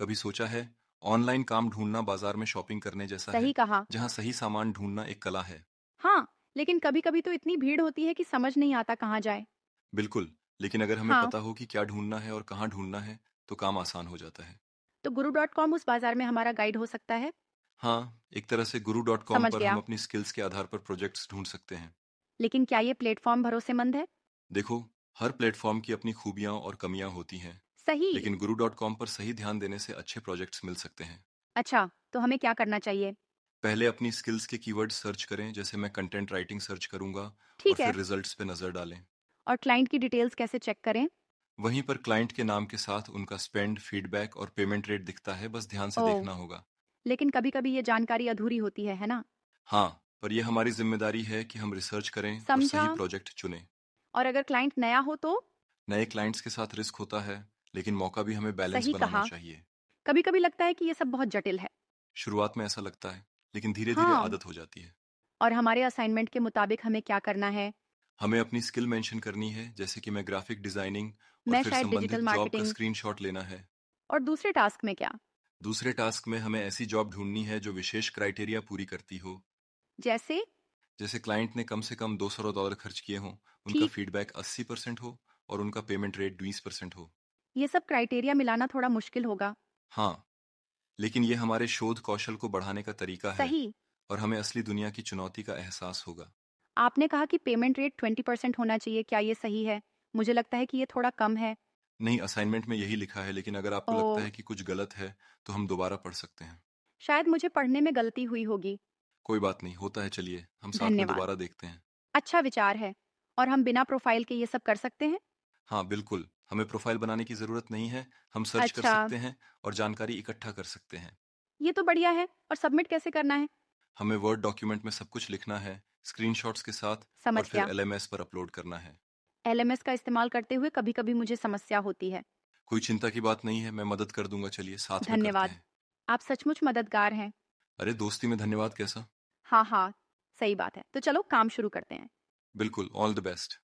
कभी सोचा है, ऑनलाइन काम ढूंढना बाजार में शॉपिंग करने जैसा सही है, कहा। जहां सही सामान ढूंढना एक कला है। हाँ, लेकिन कभी-कभी तो इतनी भीड़ होती है कि समझ नहीं आता कहाँ जाए। बिल्कुल, लेकिन अगर हमें हाँ, पता हो कि क्या ढूंढना है और कहाँ ढूंढना है, तो काम आसान हो जाता है। तो गुरु.com उस बाजार में हमारा गाइड हो सकता है? हाँ, एक तरह से guru.com समझ पर हम गया। अपनी स्किल्स के आधार पर प्रोजेक्ट्स ढूंढ सकते हैं। लेकिन क्या ये प्लेटफॉर्म भरोसेमंद है? देखो, हर प्लेटफॉर्म की अपनी खूबियां और कमियां होती हैं, सही। लेकिन guru.com पर सही ध्यान देने से अच्छे प्रोजेक्ट्स मिल सकते हैं। अच्छा, तो हमें क्या करना चाहिए? पहले अपनी स्किल्स के कीवर्ड्स सर्च करें, जैसे मैं कंटेंट राइटिंग सर्च करूंगा, और ठीक फिर है। रिजल्ट्स पे नज़र डालें। और क्लाइंट की डिटेल्स कैसे चेक करें? वहीं पर क्लाइंट के नाम के साथ उनका स्पेंड, फीडबैक और पेमेंट रेट दिखता है, बस ध्यान से ओह! देखना होगा। लेकिन कभी-कभी ये जानकारी अधूरी होती है ना? हाँ, पर यह हमारी जिम्मेदारी है कि हम रिसर्च करें और समझा। सही प्रोजेक्ट चुनें। और अगर क्लाइंट नया हो तो? नए क्लाइंट्स के साथ रिस्क होता है, लेकिन मौका भी हमें बैलेंस सही बनाना कहा। चाहिए। कभी-कभी लगता है कि ये सब बहुत जटिल है। शुरुआत में ऐसा लगता है, लेकिन धीरे-धीरे हाँ, आदत हो जाती है। और हमारे असाइनमेंट के मुताबिक हमें क्या करना है? हमें अपनी स्किल मेंशन करनी है, जैसे कि मैं ग्राफिक डिजाइनिंग, और मैं फिर शायद डिजिटल संबंधित जॉब का मार्केटिंग। स्क्रीनशॉट लेना है। और दूसरे टास्क में क्या? दूसरे टास्क में हमें ऐसी जॉब ढूंढनी है जो विशेष क्राइटेरिया पूरी करती हो। जैसे? जैसे क्लाइंट ने कम से कम $200 खर्च किए हों, उनका ठीक। फीडबैक 80% हो, और उनका पेमेंट रेट 20% हो। ये सब क्राइटेरिया मिलाना थोड़ा मुश्किल होगा। हाँ, लेकिन ये हमारे शोध कौशल को बढ़ाने का तरीका है, सही। और हमें असली दुनिया की चुनौती का एहसास होगा। आपने कहा कि पेमेंट रेट 20% होना चाहिए, क्या ये सही है? मुझे लगता है कि ये थोड़ा कम है। नहीं, असाइनमेंट में यही लिखा है, लेकिन अगर आपको लगता ओह! है कि कुछ गलत है, तो हम दोबारा पढ़ सकते हैं। शायद मुझे पढ़ने में गलती हुई होगी। कोई बात नहीं, होता है, चलिए हम साथ में धन्यवाद। दोबारा देखते हैं। अच्छा विचार है। और हम बिना प्रोफाइल के ये सब कर सकते हैं? हाँ, बिल्कुल, हमें प्रोफाइल बनाने की ज़रूरत नहीं है, हम सर्च कर अच्छा, सकते हैं और जानकारी इकट्ठा कर सकते हैं। ये तो बढ़िया है। और सबमिट कैसे करना है? हमें वर्ड डॉक्यूमेंट में सब कुछ लिखना है, स्क्रीनशॉट्स के साथ, और समझ फिर गया। एलएमएस पर अपलोड करना है। एलएमएस का इस्तेमाल करते हुए कभी-कभी मुझे समस्या होती है। कोई चिंता की बात नहीं है, मैं मदद कर दूंगा, चलिए साथ में करते धन्यवाद। हैं। आप सचमुच मददगार हैं। अरे, दोस्ती में धन्यवाद कैसा? हाँ, हाँ, सही बात है। तो चलो काम शुरू करते हैं। बिल्कुल, ऑल द बेस्ट।